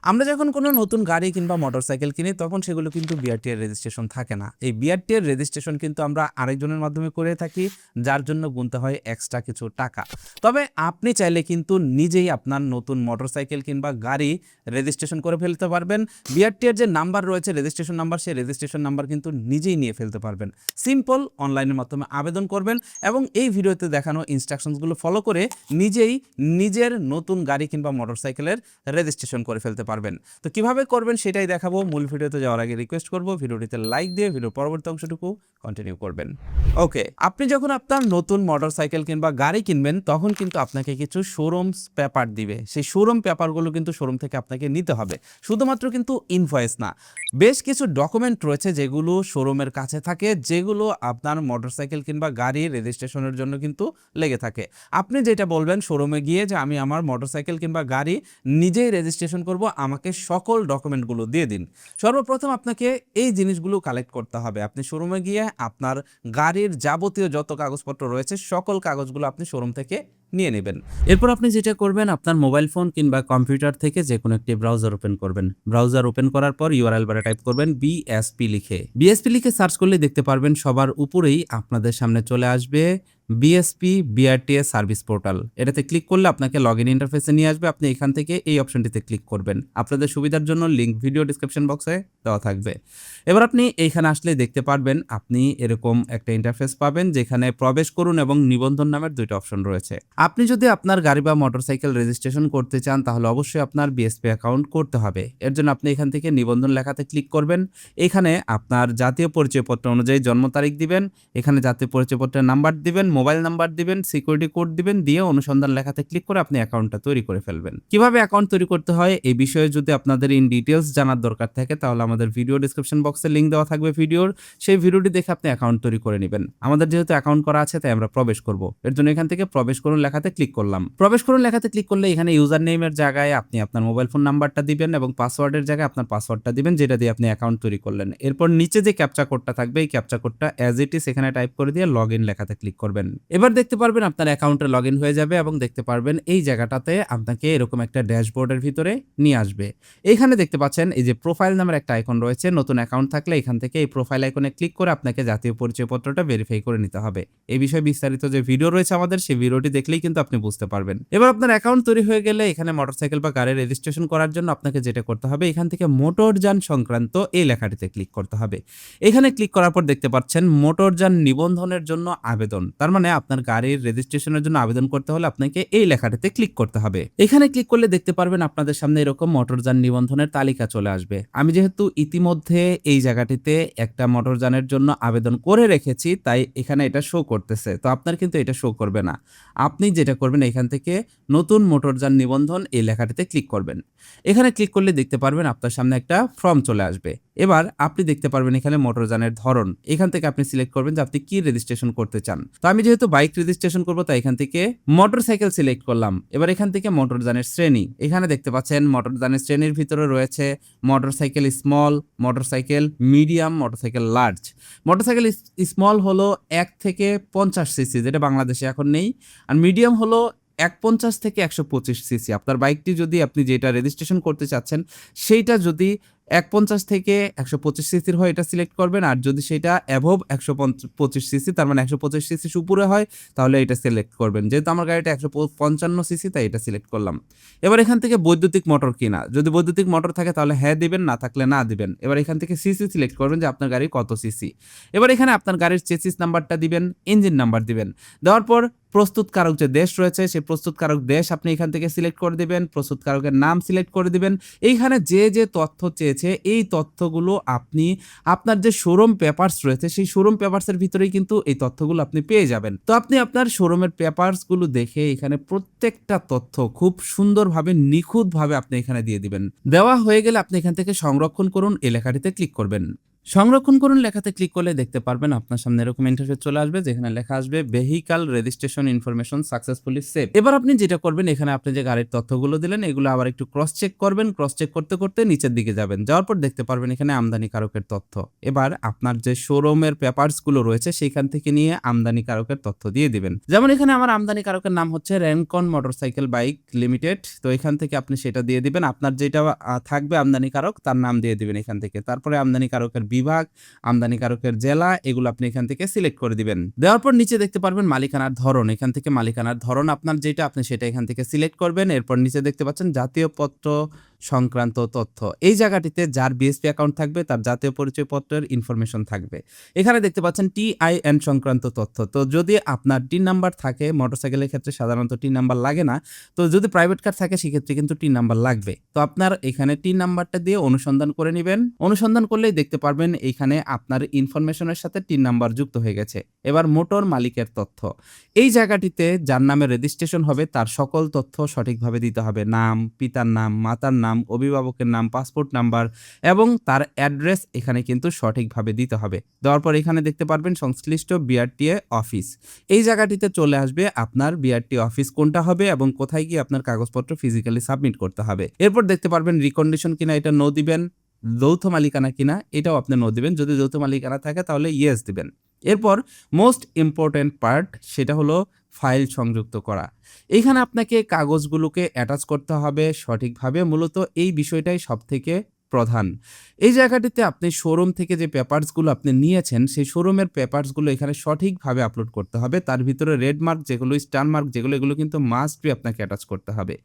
আমরা যখন কোনো নতুন গাড়ি কিংবা মোটরসাইকেল কিনি তখন সেগুলো কিন্তু বিআরটি এর রেজিস্ট্রেশন থাকে না। এই বিআরটি এর রেজিস্ট্রেশন কিন্তু আমরা আরেকজনের মাধ্যমে করে থাকি, যার জন্য গুনতে হয় এক্সট্রা কিছু টাকা। তবে আপনি চাইলে কিন্তু নিজেই আপনার নতুন মোটরসাইকেল কিংবা গাড়ি রেজিস্ট্রেশন করে ফেলতে পারবেন। বিআরটি এর যে নাম্বার রয়েছে রেজিস্ট্রেশন নাম্বার, সেই রেজিস্ট্রেশন নাম্বার কিন্তু নিজেই নিয়ে ফেলতে পারবেন। সিম্পল অনলাইনের মাধ্যমে আবেদন করবেন এবং এই ভিডিওতে দেখানো ইনস্ট্রাকশনসগুলো ফলো করে নিজেই নিজের নতুন গাড়ি কিংবা মোটরসাইকেলের রেজিস্ট্রেশন করে ফেলতে পারবেন। তো কিভাবে করবেন সেটাই দেখাবো। মূল ভিডিওতে যাওয়ার আগে রিকোয়েস্ট করব ভিডিওটিতে লাইক দিয়ে ভিডিওর পরবর্তী অংশটুকু কন্টিনিউ করবেন। ওকে, আপনি যখন আপনার নতুন মোটরসাইকেল কিংবা গাড়ি কিনবেন তখন কিন্তু আপনাকে কিছু শোরুমস পেপার দিবে। সেই শোরুম পেপারগুলো কিন্তু শোরুম থেকে আপনাকে নিতে হবে। শুধুমাত্র কিন্তু ইনভয়েস না, বেশ কিছু ডকুমেন্ট রয়েছে যেগুলো শোরুমের কাছে থাকে, যেগুলো আপনার মোটরসাইকেল কিংবা গাড়ি রেজিস্ট্রেশনের জন্য কিন্তু লেগে থাকে। আপনি যেটা বলবেন শোরুমে গিয়ে যে আমি আমার মোটরসাইকেল কিংবা গাড়ি নিজেই রেজিস্ট্রেশন করব, আমাকে সকল ডকুমেন্টগুলো দিয়ে দিন। সর্বপ্রথম আপনাকে এই জিনিসগুলো কালেক্ট করতে হবে। আপনি শোরুমে গিয়ে আপনার গাড়ির যাবতীয় যত কাগজপত্র রয়েছে সকল কাগজগুলো আপনি শোরুম থেকে নিয়ে নেবেন। এরপর আপনি যেটা করবেন, আপনার মোবাইল ফোন কিংবা কম্পিউটার থেকে যে কোনো একটি ব্রাউজার ওপেন করবেন। ব্রাউজার ওপেন করার পর ইউআরএল বারে টাইপ করবেন বিএসপি লিখে সার্চ করলে দেখতে পারবেন সবার উপরেই আপনাদের সামনে চলে আসবে বিএসপি বিআরটিএ সার্ভিস পোর্টাল। এটাতে ক্লিক করলে আপনাকে লগ ইন ইন্টারফেসে নিয়ে আসবে। আপনি এখান থেকে এই অপশনটিতে ক্লিক করবেন। আপনাদের সুবিধার জন্য লিঙ্ক ভিডিও ডিসক্রিপশন বক্সে দেওয়া থাকবে। এবার আপনি এইখানে আসলে দেখতে পারবেন আপনি এরকম একটা ইন্টারফেস পাবেন যেখানে প্রবেশ করুন এবং নিবন্ধন নামের দুইটা অপশন রয়েছে। আপনি যদি আপনার গাড়ি বা মোটরসাইকেল রেজিস্ট্রেশন করতে চান তাহলে অবশ্যই আপনার বিএসপি অ্যাকাউন্ট করতে হবে। এর জন্য আপনি এখান থেকে নিবন্ধন লেখাতে ক্লিক করবেন। এখানে আপনার জাতীয় পরিচয়পত্র অনুযায়ী জন্ম তারিখ দিবেন, এখানে জাতীয় পরিচয়পত্রের নাম্বার দিবেন, মোবাইল নাম্বার দিবেন, সিকিউরিটি কোড দিবেন, দিয়ে অনুসন্ধান লেখাতে ক্লিক করে আপনি অ্যাকাউন্টটা তৈরি করে ফেলবেন। কিভাবে অ্যাকাউন্ট তৈরি করতে হয় এই বিষয়ে যদি আপনাদের ইন ডিটেলস জানার দরকার থাকে তাহলে আমাদের ভিডিও ডিসক্রিপশন বক্সে লিঙ্ক দেওয়া থাকবে ভিডিওর, সেই ভিডিওটি দেখে আপনি অ্যাকাউন্ট তৈরি করে নেবেন। আমাদের যেহেতু অ্যাকাউন্ট করা আছে তাই আমরা প্রবেশ করব। এর জন্য এখান থেকে প্রবেশ করুন লেখাতে ক্লিক করলাম। প্রবেশ করুন লেখাতে ক্লিক করলে এখানে ইউজার নেমের জায়গায় আপনি আপনার মোবাইল ফোন নাম্বারটা দিবেন এবং পাসওয়ার্ডের জায়গায় আপনার পাসওয়ার্ডটা দিবেন, যেটা দিয়ে আপনি অ্যাকাউন্ট তৈরি করলেন। এরপর নিচে যে ক্যাপচা কোডটা থাকবে এই ক্যাপচা কোডটা অ্যাজ ইট ইজ এখানে টাইপ করে দিয়ে লগ ইন লেখাতে ক্লিক করবেন। এবার দেখতে পারবেন আপনার অ্যাকাউন্টে লগ ইন হয়ে যাবে এবং দেখতে পারবেন এই জায়গাটাতে আপনাকে এরকম একটা ড্যাশবোর্ডের ভিতরে নিয়ে আসবে। এইখানে দেখতে পাচ্ছেন এই যে প্রোফাইল নামের একটা আইকন রয়েছে। নতুন অ্যাকাউন্ট থাকলে এখান থেকে এই প্রোফাইল আইকনে ক্লিক করে আপনাকে জাতীয় পরিচয়পত্রটা ভেরিফাই করে নিতে হবে। এই বিষয়ে বিস্তারিত যে ভিডিও রয়েছে আমাদের, সেই ভিডিওটি দেখলেই কিন্তু আপনি বুঝতে পারবেন। এবার আপনার অ্যাকাউন্ট তৈরি হয়ে গেলে এখানে মোটরসাইকেল বা গাড়ি রেজিস্ট্রেশন করার জন্য আপনাকে যেটা করতে হবে এখান থেকে মোটরযান সংক্রান্ত এই লেখাটিতে ক্লিক করতে হবে। এখানে ক্লিক করার পর দেখতে পাচ্ছেন মোটরযান নিবন্ধনের জন্য আবেদন। তার মানে আপনার গাড়ির রেজিস্ট্রেশনের জন্য আবেদন করতে হলে আপনাকে এই লেখাটিতে ক্লিক করতে হবে। এখানে ক্লিক করলে দেখতে পারবেন আপনাদের সামনে এরকম মোটরযান নিবন্ধনের তালিকা চলে আসবে। আমি যেহেতু ইতিমধ্যে এই জায়গাটিতে একটা মোটরযানের জন্য আবেদন করে রেখেছি তাই এখানে এটা শো করতেছে, তো আপনার কিন্তু এটা শো করবে না। আপনি যেটা করবেন এখান থেকে নতুন মোটরযান নিবন্ধন এই লেখাটিতে ক্লিক করবেন। এখানে ক্লিক করলে দেখতে পারবেন আপনার সামনে একটা ফর্ম চলে আসবে। এবার আপনি দেখতে পারবেন এখানে মোটরযানের ধরন, এখান থেকে আপনি সিলেক্ট করবেন যে আপনি কি রেজিস্ট্রেশন করতে চান। তো আমি যেহেতু বাইক রেজিস্ট্রেশন করবো তাই এখান থেকে মোটরসাইকেল সিলেক্ট করলাম। এবার এখান থেকে মোটরযানের শ্রেণী, এখানে দেখতে পাচ্ছেন মোটরযানের শ্রেণীর ভিতরে রয়েছে motorcycle small, motorcycle medium, motorcycle large. Motorcycle small হলো 1 থেকে 50 সিসি, যেটা বাংলাদেশে এখন নেই। আর মিডিয়াম হলো 150 থেকে 125 সিসি। আপনার বাইকটি যদি আপনি যেটা রেজিস্ট্রেশন করতে চাচ্ছেন সেইটা যদি 150 থেকে 125 সিসির হয় এটা সিলেক্ট করবেন, আর যদি সেটা অ্যাভব 125 সিসি তার মানে 125 সিসি উপরে হয় তাহলে এটা সিলেক্ট করবেন। যেহেতু আমার গাড়িটা 155 সিসি তাই এটা সিলেক্ট করলাম। এবার এখান থেকে বৈদ্যুতিক মোটর কিনা, যদি বৈদ্যুতিক মোটর থাকে তাহলে হ্যাঁ দিবেন, না থাকলে না দিবেন। এবার এখান থেকে সিসি সিলেক্ট করবেন যে আপনার গাড়ি কত সিসি। এবার এখানে আপনার গাড়ির চেসিস নাম্বারটা দিবেন, ইঞ্জিন নাম্বার দিবেন। দেওয়ার পর প্রস্তুতকারক যে দেশ রয়েছে সেই প্রস্তুতকারক দেশ আপনি এখান থেকে সিলেক্ট করে দিবেন, প্রস্তুতকারকের নাম সিলেক্ট করে দিবেন। এইখানে যে যে তথ্য চেয়েছে এই তথ্যগুলো আপনি আপনার যে শোরুম পেপারস রয়েছে সেই শোরুম পেপারসের ভিতরেই কিন্তু এই তথ্যগুলো আপনি পেয়ে যাবেন। তো আপনি আপনার শোরুমের পেপারসগুলো দেখে এখানে প্রত্যেকটা তথ্য খুব সুন্দরভাবে নিখুঁতভাবে আপনি এখানে দিয়ে দিবেন। দেওয়া হয়ে গেলে আপনি এখান থেকে সংরক্ষণ করুন এই লেখাটিতে ক্লিক করবেন। সংরক্ষণ করুন লেখাতে ক্লিক করলে দেখতে পারবেন আপনার সামনে এরকম ইন্টারফেস চলে আসবে, যেখানে লেখা আসবে vehicle registration information successfully save. এবার আপনি যেটা করবেন, এখানে আপনি যে গাড়ির তথ্যগুলো দিলেন এগুলো আবার একটু ক্রস চেক করবেন। ক্রস চেক করতে করতে নিচের দিকে যাবেন, যাওয়ার পর দেখতে পারবেন এখানে আমদানিকারকের তথ্য। এবার আপনার যে শোরুমের পেপারস গুলো রয়েছে সেইখান থেকে নিয়ে আমদানিকারকের তথ্য দিয়ে দিবেন। যেমন এখানে আমার আমদানিকারকের নাম হচ্ছে র্যানকন মোটরসাইকেল বাইক লিমিটেড, তো এখান থেকে আপনি সেটা দিয়ে দিবেন। আপনার যেটা থাকবে আমদানিকারক তার নাম দিয়ে দিবেন এখান থেকে। তারপরে আমদানিকারকের বিভাগ, আমদানিকারকের জেলা, এগুলো আপনি এখান থেকে সিলেক্ট করে দিবেন। দেওয়ার পর নিচে দেখতে পারবেন মালিকানার ধরন, এখান থেকে মালিকানার ধরন আপনার যেটা আপনি সেটা এখান থেকে সিলেক্ট করবেন। এরপর নিচে দেখতে পাচ্ছেন জাতীয় পত্র সংক্রান্ত তথ্য, এই জায়গাটিতে যার বিএসপি অ্যাকাউন্ট থাকবে তার জাতীয় পরিচয়পত্রের ইনফরমেশন থাকবে। এখানে দেখতে পাচ্ছেন টিআইএন সংক্রান্ত তথ্য, তো যদি আপনার টিন নাম্বার থাকে, মোটরসাইকেলের ক্ষেত্রে সাধারণত টিন নাম্বার লাগে না, তো যদি প্রাইভেট কার থাকে সেক্ষেত্রে কিন্তু টিন নাম্বার লাগবে। তো আপনার এখানে টিন নাম্বারটা দিয়ে অনুসন্ধান করে নেবেন। অনুসন্ধান করলেই দেখতে পারবেন এইখানে আপনার ইনফরমেশনের সাথে টিন নাম্বার যুক্ত হয়ে গেছে। এবার মোটর মালিকের তথ্য, এই জায়গাটিতে যার নামে রেজিস্ট্রেশন হবে তার সকল তথ্য সঠিকভাবে দিতে হবে। নাম, পিতার নাম, মাতার নাম, অভিভাবকের নাম, পাসপোর্ট নাম্বার এবং তার অ্যাড্রেস এখানে কিন্তু সঠিকভাবে দিতে হবে। দেওয়ার পর এখানে দেখতে পারবেন সংশ্লিষ্ট বিআরটিএ অফিস, এই জায়গাটিতে চলে আসবে আপনার বিআরটি অফিস কোনটা হবে এবং কোথায় গিয়ে আপনার কাগজপত্র ফিজিক্যালি সাবমিট করতে হবে। এরপর দেখতে পারবেন রিকন্ডিশন কিনা, এটা নো দিবেন। যৌথ মালিকানা কিনা, এটাও আপনি নো দিবেন। যদি যৌথ মালিকানা থাকে তাহলে ইয়েস দিবেন। এরপর মোস্ট ইম্পর্টেন্ট পার্ট, সেটা হলো ফাইল সংযুক্ত করা। এইখানে আপনাকে কাগজগুলোকে অ্যাটাচ করতে হবে সঠিকভাবে, মূলত এই বিষয়টাই সবথেকে প্রধান। এই জায়গাটিতে আপনি শোরুম থেকে যে পেপারসগুলো আপনি নিয়েছেন সেই শোরুমের পেপারসগুলো এখানে সঠিকভাবে আপলোড করতে হবে। তার ভিতরে রেড মার্ক যেগুলো, স্টার মার্ক যেগুলো, এগুলো কিন্তু মাস্ট বি আপনাকে অ্যাটাচ করতে হবে।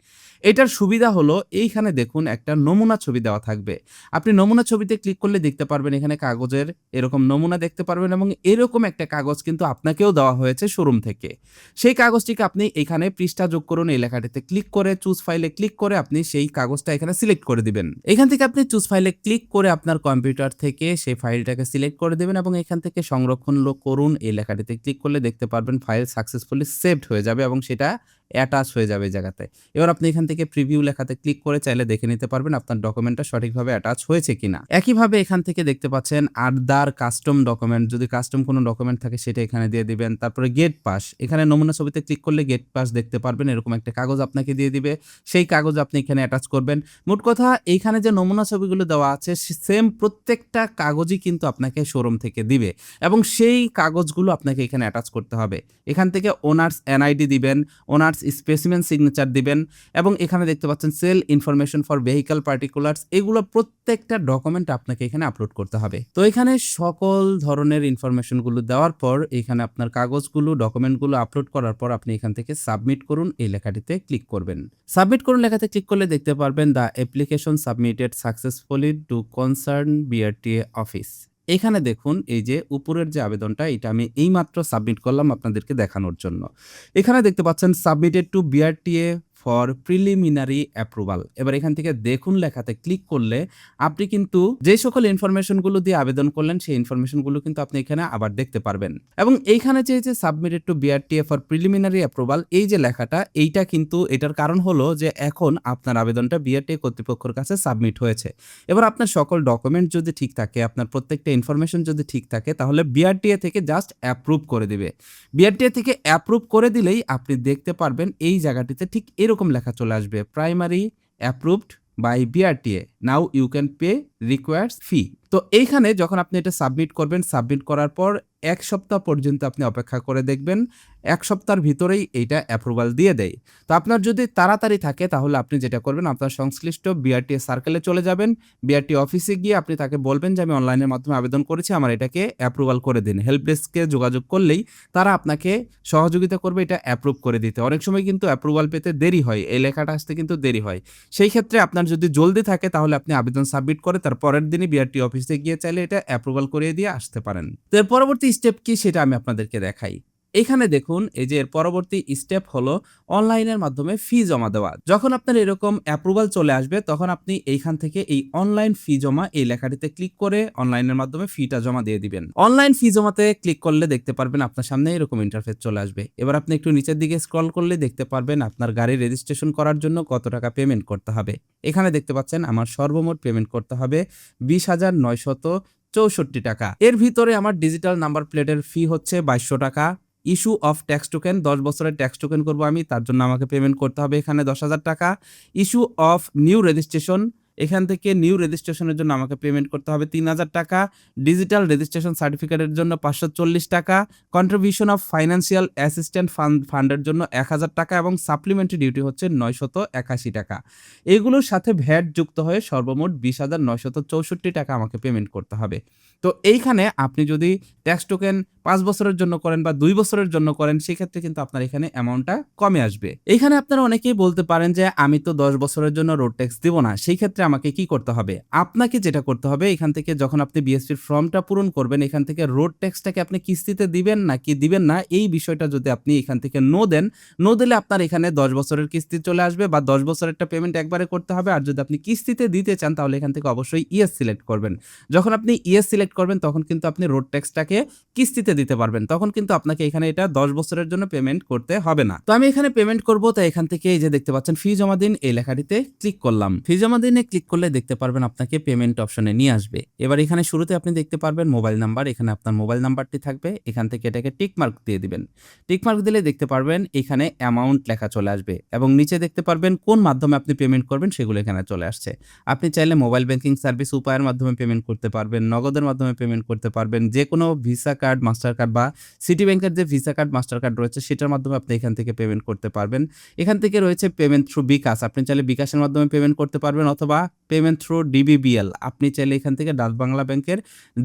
এটার সুবিধা হলো এইখানে দেখুন একটা নমুনা ছবি দেওয়া থাকবে। আপনি নমুনা ছবিতে ক্লিক করলে দেখতে পারবেন এখানে কাগজের এরকম নমুনা দেখতে পারবেন এবং এরকম একটা কাগজ কিন্তু আপনাকেও দেওয়া হয়েছে শোরুম থেকে। সেই কাগজটিকে আপনি এখানে পৃষ্ঠা যোগ করুন, এই লেখাটিতে ক্লিক করে চুজ ফাইলে ক্লিক করে আপনি সেই কাগজটা এখানে সিলেক্ট করে দিবেন। এখান থেকে আপনি চুজ ফাইলে ক্লিক করে আপনার কম্পিউটার থেকে সেই ফাইলটাকে সিলেক্ট করে দেবেন এবং এখান থেকে সংরক্ষণ করুন, এই লেখাটিতে ক্লিক করলে দেখতে পারবেন ফাইল সাকসেসফুলি সেভড হয়ে যাবে এবং সেটা অ্যাটাচ হয়ে যাবে এই জায়গাতে। এবার আপনি এখান থেকে প্রিভিউ লেখাতে ক্লিক করে চাইলে দেখে নিতে পারবেন আপনার ডকুমেন্টটা সঠিকভাবে অ্যাটাচ হয়েছে কিনা। একইভাবে এখান থেকে দেখতে পাচ্ছেন আদার কাস্টম ডকুমেন্ট, যদি কাস্টম কোনো ডকুমেন্ট থাকে সেটা এখানে দিয়ে দিবেন। তারপরে গেট পাস, এখানে নমুনা ছবিতে ক্লিক করলে গেট পাস দেখতে পারবেন, এরকম একটা কাগজ আপনাকে দিয়ে দিবে, সেই কাগজ আপনি এখানে অ্যাটাচ করবেন। মোট কথা এইখানে যে নমুনা ছবিগুলো দেওয়া আছে সেম প্রত্যেকটা কাগজই কিন্তু আপনাকে শোরুম থেকে দিবে এবং সেই কাগজগুলো আপনাকে এখানে অ্যাটাচ করতে হবে। এখান থেকে ওনার্স এনআইডি দিবেন, ওনার্স স্পেসিমেন সিগনেচার দিবেন এবং এখানে দেখতে পাচ্ছেন sale information for vehicle particulars, এগুলো প্রত্যেকটা ডকুমেন্ট আপনাকে এখানে আপলোড করতে হবে। তো এখানে সকল ধরনের ইনফরমেশনগুলো দেওয়ার পর এখানে আপনার কাগজগুলো, ডকুমেন্টগুলো আপলোড করার পর আপনি এখান থেকে সাবমিট করুন, এই লেখাটিতে ক্লিক করবেন। সাবমিট করুন লেখাতে ক্লিক করলে দেখতে পারবেন the application submitted successfully to concern BRTA office. এখানে দেখুন এই যে উপরের যে আবেদনটা, এটা আমি এইমাত্র সাবমিট করলাম আপনাদেরকে দেখানোর জন্য। এখানে দেখতে পাচ্ছেন submitted to BRTA for preliminary approval. এবার এখান থেকে দেখুন লেখাতে ক্লিক করলে আপনি কিন্তু যে সকল ইনফরমেশনগুলো দিয়ে আবেদন করলেন সেই ইনফরমেশনগুলো কিন্তু আপনি এখানে আবার দেখতে পারবেন এবং এইখানে যে submitted to BRTA for preliminary approval, এই যে লেখাটা, এইটা কিন্তু এটার কারণ হলো যে এখন আপনার আবেদনটা বিআরটিএ কর্তৃপক্ষের কাছে সাবমিট হয়েছে। এবার আপনার সকল ডকুমেন্ট যদি ঠিক থাকে, আপনার প্রত্যেকটা ইনফরমেশন যদি ঠিক থাকে, তাহলে বিআরটিএ থেকে জাস্ট অ্যাপ্রুভ করে দিবে। বিআরটিএ থেকে অ্যাপ্রুভ করে দিলেই আপনি দেখতে পারবেন এই জায়গাটিতে ঠিক এরকম লেখা চলে আসবে, primary approved by BRTA, now you can pay requires fee. তো এইখানে যখন আপনি এটা সাবমিট করবেন, সাবমিট করার পর 1 সপ্তাহ পর্যন্ত আপনি অপেক্ষা করে দেখবেন, 1 সপ্তাহের ভিতরেই এইটা অ্যাপ্রুভাল দিয়ে দেয়। তো আপনার যদি তাড়াতাড়ি থাকে তাহলে আপনি যেটা করবেন, আপনার সংশ্লিষ্ট বিআরটিএ সার্কেলে চলে যাবেন, বিআরটি অফিসে গিয়ে আপনি তাকে বলবেন যে আমি অনলাইনের মাধ্যমে আবেদন করেছি, আমার এটাকে অ্যাপ্রুভাল করে দিন। হেল্প ডেস্কে যোগাযোগ করলেই তারা আপনাকে সহযোগিতা করবে এটা অ্যাপ্রুভ করে দিতে। অনেক সময় কিন্তু অ্যাপ্রুভাল পেতে দেরি হয়, এই লেখাটা আসতে কিন্তু দেরি হয়। সেই ক্ষেত্রে আপনার যদি জলদি থাকে তাহলে আপনি আবেদন সাবমিট করে তার পরের দিনই বিআরটি অফিসে গিয়ে চাইলে এটা অ্যাপ্রুভাল করিয়ে দিয়ে আসতে পারেন। তো এর পরবর্তী স্টেপ কি সেটা আমি আপনাদেরকে দেখাই। এখানে দেখুন এই যে এর পরবর্তী স্টেপ হলো অনলাইনের মাধ্যমে ফি জমা দেওয়া। যখন আপনার এরকম অ্যাপ্রুভাল চলে আসবে তখন আপনি এইখান থেকে এই অনলাইন ফি জমা, এই লেখাটিতে ক্লিক করে অনলাইনের মাধ্যমে ফিটা জমা দিয়ে দিবেন। অনলাইন ফি জমাতে ক্লিক করলে দেখতে পারবেন আপনার সামনে এরকম ইন্টারফেস চলে আসবে। এবার আপনি একটু নিচের দিকে স্ক্রল করলে দেখতে পারবেন আপনার গাড়ি রেজিস্ট্রেশন করার জন্য কত টাকা পেমেন্ট করতে হবে। এখানে দেখতে পাচ্ছেন আমার সর্বমোট পেমেন্ট করতে হবে 20,900 64 টাকা। এর ভিতরে আমার ডিজিটাল নাম্বার প্লেটের ফি হচ্ছে 2200 টাকা। ইস্যু অফ ট্যাক্স টোকেন 10 বছরের ট্যাক্স টোকেন করব আমি, তার জন্য আমাকে পেমেন্ট করতে হবে এখানে 10,000 টাকা। ইস্যু অফ নিউ রেজিস্ট্রেশন, এখান থেকে নিউ রেজিস্ট্রেশনের জন্য আমাকে পেমেন্ট করতে হবে 3,000 টাকা। ডিজিটাল রেজিস্ট্রেশন সার্টিফিকেটের জন্য 540 টাকা। কন্ট্রিবিউশন অফ ফাইন্যান্সিয়াল অ্যাসিস্ট্যান্ট ফান্ডের জন্য 1,000 টাকা এবং সাপ্লিমেন্টারি ডিউটি হচ্ছে 981 টাকা। এগুলোর সাথে ভ্যাট যুক্ত হয়ে সর্বমোট 20,964 টাকা আমাকে পেমেন্ট করতে হবে। তো এইখানে আপনি যদি ট্যাক্স টোকেন 5 বছরের জন্য করেন বা 2 বছরের জন্য করেন, সেক্ষেত্রে কিন্তু আপনার এখানে অ্যামাউন্টটা কমে আসবে। এইখানে আপনারা অনেকেই বলতে পারেন যে আমি তো 10 বছরের জন্য রোড ট্যাক্স দিব না, সেই ক্ষেত্রে আমাকে কি করতে হবে? আপনাকে যেটা করতে হবে, এখান থেকে যখন আপনি বিএসপির ফর্মটা পূরণ করবেন, এখান থেকে রোড ট্যাক্সটাকে আপনি কিস্তিতে দিবেন নাকি দিবেন না, এই বিষয়টা যদি আপনি এখান থেকে নো দেন, নো দিলে আপনার এখানে 10 বছরের কিস্তি চলে আসবে বা 10 বছরেরটা পেমেন্ট একবারে করতে হবে। আর যদি আপনি কিস্তিতে দিতে চান তাহলে এখান থেকে অবশ্যই ইয়েস সিলেক্ট করবেন। যখন আপনি ইয়েস সিলেক্ট করবেন তখন কিন্তু আপনি রোড ট্যাক্সটাকে কিস্তিতে দিতে পারবেন, তখন কিন্তু আপনাকে এখানে এটা 10 বছরের জন্য পেমেন্ট করতে হবে না। তো আমি এখানে পেমেন্ট করব, তাই এখান থেকে এই যে দেখতে পাচ্ছেন ফি জমা দিন, এই লেখাটিতে ক্লিক করলাম। ফি জমা দিনে ক্লিক করলে দেখতে পারবেন আপনাকে পেমেন্ট অপশনে নিয়ে আসবে। এবার এখানে শুরুতে আপনি দেখতে পারবেন মোবাইল নাম্বার, এখানে আপনার মোবাইল নাম্বারটি থাকবে, এখান থেকে এটাকে টিক মার্ক দিয়ে দিবেন। টিক মার্ক দিলে দেখতে পারবেন এখানে অ্যামাউন্ট লেখা চলে আসবে এবং নিচে দেখতে পারবেন কোন মাধ্যমে আপনি পেমেন্ট করবেন সেগুলো এখানে চলে আসছে। আপনি চাইলে মোবাইল ব্যাংকিং সার্ভিস উপায়ের মাধ্যমে পেমেন্ট করতে পারবেন, নগদের মাধ্যমে পেমেন্ট করতে পারবেন, যে কোনো ভিসা কার্ড, মাস্টার কার্ড বা সিটি ব্যাংকের যে ভিসা কার্ড, মাস্টার কার্ড রয়েছে সেটার মাধ্যমে আপনি এখান থেকে পেমেন্ট করতে পারবেন। এখান থেকে রয়েছে পেমেন্ট থ্রু বিকাশ, আপনি চাইলে বিকাশের মাধ্যমে পেমেন্ট করতে পারবেন অথবা পেমেন্ট থ্রু ডিবিবিএল, আপনি চাইলে এখান থেকে ডাচ বাংলা ব্যাংকের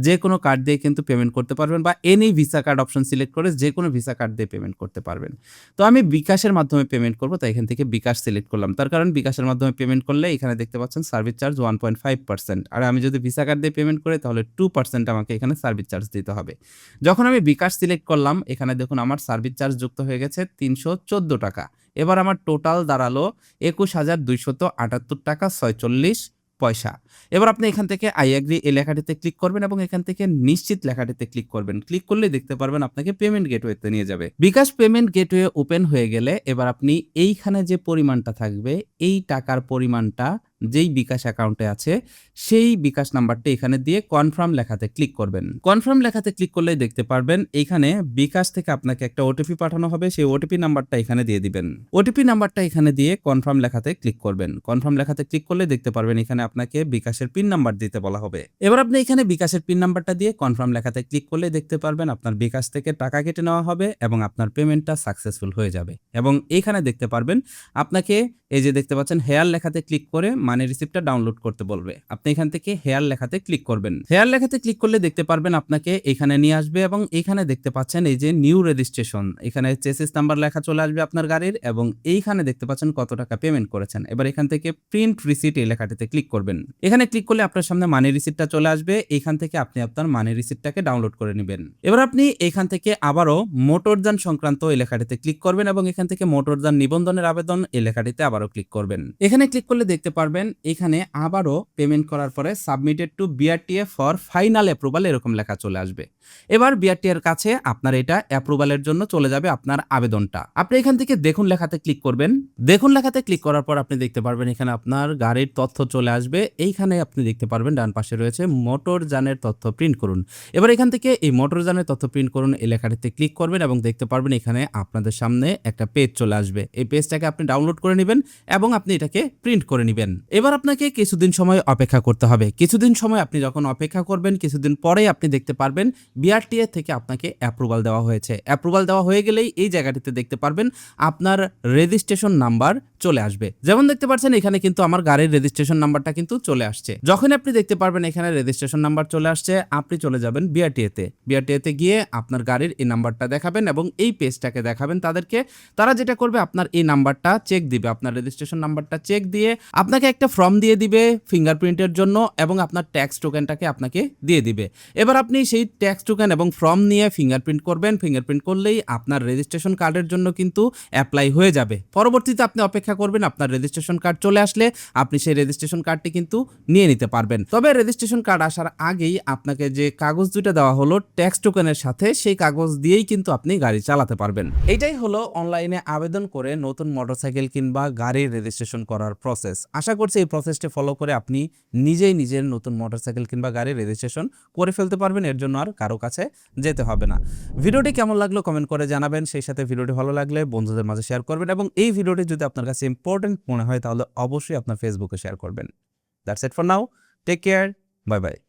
যে কোনো কার্ড দিয়ে কিন্তু পেমেন্ট করতে পারবেন বা any visa card option select করে যে কোনো ভিসা কার্ড দিয়ে পেমেন্ট করতে পারবেন। তো আমি বিকাশের মাধ্যমে পেমেন্ট করব, তাই এখান থেকে বিকাশ সিলেক্ট করলাম। তার কারণ বিকাশের মাধ্যমে পেমেন্ট করলে এখানে দেখতে পাচ্ছেন সার্ভিস চার্জ 1.5%, আর আমি যদি ভিসা কার্ড দিয়ে পেমেন্ট করি তাহলে 2% আমাকে এখানে সার্ভিস চার্জ দিতে হবে। যখন আমি বিকাশ সিলেক্ট করলাম, এখানে দেখুন আমার সার্ভিস চার্জ যুক্ত হয়ে গেছে 314 টাকা। এবার আমার টোটাল দাঁড়ালো 21,278 টাকা 46 পয়সা। এবার আপনি এখান থেকে আই এগ্রি এই লেখাটিতে ক্লিক করবেন এবং এখান থেকে নিশ্চিত লেখাটিতে ক্লিক করবেন। ক্লিক করলে দেখতে পারবেন আপনাকে পেমেন্ট গেটওয়েতে নিয়ে যাবে। বিকাশ পেমেন্ট গেটওয়ে ওপেন হয়ে গেলে এবার আপনি এইখানে যে পরিমাণটা থাকবে, এই টাকার পরিমাণটা যেই বিকাশ অ্যাকাউন্টে আছে সেই বিকাশ নাম্বারটা এখানে দিয়ে কনফার্ম লেখাতে ক্লিক করবেন। কনফার্ম লেখাতে ক্লিক করলেই দেখতে পারবেন এইখানে বিকাশ থেকে আপনাকে একটা ওটিপি পাঠানো হবে, সেই ওটিপি নাম্বারটা এখানে দিয়ে দিবেন। ওটিপি নাম্বারটা এখানে দিয়ে কনফার্ম লেখাতে ক্লিক করবেন। কনফার্ম লেখাতে ক্লিক করলে দেখতে পারবেন এখানে আপনাকে বিকাশের পিন নাম্বার দিতে বলা হবে। এবার আপনি এখানে বিকাশের পিন নাম্বারটা দিয়ে কনফার্ম লেখাতে ক্লিক করলে দেখতে পারবেন আপনার বিকাশ থেকে টাকা কেটে নেওয়া হবে এবং আপনার পেমেন্টটা সাকসেসফুল হয়ে যাবে। এবং এইখানে দেখতে পারবেন আপনাকে এই যে দেখতে পাচ্ছেন হেয়ার লেখাতে ক্লিক করে মানি রিসিপ্টটা ডাউনলোড করতে বলবে। আপনি এখান থেকে হেয়ার লেখাতে ক্লিক করবেন। হেয়ার লেখাতে ক্লিক করলে দেখতে পারবেন আপনাকে এখানে নিয়ে আসবে এবং এখানে দেখতে পাচ্ছেন এই যে নিউ রেজিস্ট্রেশন, এখানে চেসিস নাম্বার লেখা চলে আসবে আপনার গাড়ির এবং এইখানে দেখতে পাচ্ছেন কত টাকা পেমেন্ট করেছেন। এবার এখান থেকে প্রিন্ট রিসিট এই লেখাটিতে ক্লিক করবেন। এখানে ক্লিক করলে আপনার সামনে মানি রিসিপ্টটা চলে আসবে, এখান থেকে আপনি আপনার মানি রিসিপ্টটাকে ডাউনলোড করে নেবেন। এবার আপনি এখান থেকে আবারও মোটরযান সংক্রান্ত এই লেখাটিতে ক্লিক করবেন এবং এখান থেকে মোটরযান নিবন্ধনের আবেদন এই লেখাটিতে আবারও ক্লিক করবেন। এখানে ক্লিক করলে দেখতে পারবেন এখানে আবারও পেমেন্ট করার পরে submitted to BRTA for final approval এরকম লেখা চলে আসবে। এবার বিআরটিএ এর কাছে আপনার এটা অ্যাপ্রুভালের জন্য চলে যাবে আপনার আবেদনটা। আপনি এখান থেকে দেখুন লেখাতে ক্লিক করবেন। দেখুন লেখাতে ক্লিক করার পর আপনি দেখতে পারবেন এখানে আপনার গাড়ির তথ্য চলে আসবে। এইখানে আপনি দেখতে পারবেন ডান পাশে রয়েছে মোটরযানের তথ্য প্রিন্ট করুন। এবার এখান থেকে এই মোটরযানের তথ্য প্রিন্ট করুন এই লেখাটিতে ক্লিক করবেন এবং দেখতে পারবেন এখানে আপনাদের সামনে একটা পেজ চলে আসবে। এই পেজটাকে আপনি ডাউনলোড করে নেবেন এবং আপনি এটাকে প্রিন্ট করে নেবেন। এবার আপনাকে কিছুদিন সময় অপেক্ষা করতে হবে। কিছুদিন সময় আপনি যখন অপেক্ষা করবেন, কিছুদিন পরে আপনি দেখতে পারবেন বিআরটিএ থেকে আপনাকে অ্যাপ্রুভাল দেওয়া হয়েছে। অ্যাপ্রুভাল দেওয়া হয়ে গেলেই এই জায়গাটিতে দেখতে পারবেন আপনার রেজিস্ট্রেশন নাম্বার চলে আসবে। যেমন দেখতে পাচ্ছেন এখানে কিন্তু আমার গাড়ির রেজিস্ট্রেশন নাম্বারটা কিন্তু চলে আসছে। যখন আপনি দেখতে পারবেন এখানে রেজিস্ট্রেশন নাম্বার চলে আসছে, আপনি চলে যাবেন বিআরটিএতে। বিআরটিএতে গিয়ে আপনার গাড়ির এই নাম্বারটা দেখাবেন এবং এই পেজটাকে দেখাবেন তাদেরকে। তারা যেটা করবে আপনার এই নাম্বারটা চেক দিবে, আপনার রেজিস্ট্রেশন নাম্বারটা চেক দিয়ে আপনাকে একটা ফর্ম দিয়ে দিবে ফিঙ্গারপ্রিন্টের জন্য এবং আপনার ট্যাক্স টোকেনটাকে আপনাকে দিয়ে দিবে। এবার আপনি সেই ট্যাক্স টোকেন এবং ফর্ম নিয়ে ফিঙ্গারপ্রিন্ট করবেন। ফিঙ্গারপ্রিন্ট করলেই আপনার রেজিস্ট্রেশন কার্ডের জন্য কিন্তু অ্যাপ্লাই হয়ে যাবে। পরবর্তীতে আপনি অপেক্ষা অপেক্ষা করবেন। আপনার রেজিস্ট্রেশন কার্ড চলে আসলে আপনি সেই রেজিস্ট্রেশন কার্ডটি কিন্তু নিয়ে নিতে পারবেন। তবে রেজিস্ট্রেশন কার্ড আসার আগেই আপনাকে যে কাগজ দুটো দেওয়া হলো ট্যাক্স টোকেনের সাথে, সেই কাগজ দিয়েই কিন্তু আপনি গাড়ি চালাতে পারবেন। এটাই হলো অনলাইনে আবেদন করে নতুন মোটরসাইকেল কিংবা গাড়ির রেজিস্ট্রেশন করার প্রসেস। আশা করছি এই প্রসেসটি ফলো করে আপনি নিজেই নিজের নতুন মোটরসাইকেল কিংবা গাড়ির রেজিস্ট্রেশন করে ফেলতে পারবেন। এর জন্য আর কারো কাছে যেতে হবে না। ভিডিওটি কেমন লাগলো কমেন্ট করে জানাবেন। সেই সাথে ভিডিওটি ভালো লাগলে বন্ধুদের মাঝে শেয়ার করবেন এবং এই ভিডিওটি যদি আপনার কাছে ইম্পর্টেন্ট মনে হয় তাহলে অবশ্যই আপনার ফেসবুকে শেয়ার করবেন। That's it for now. Take care. Bye by.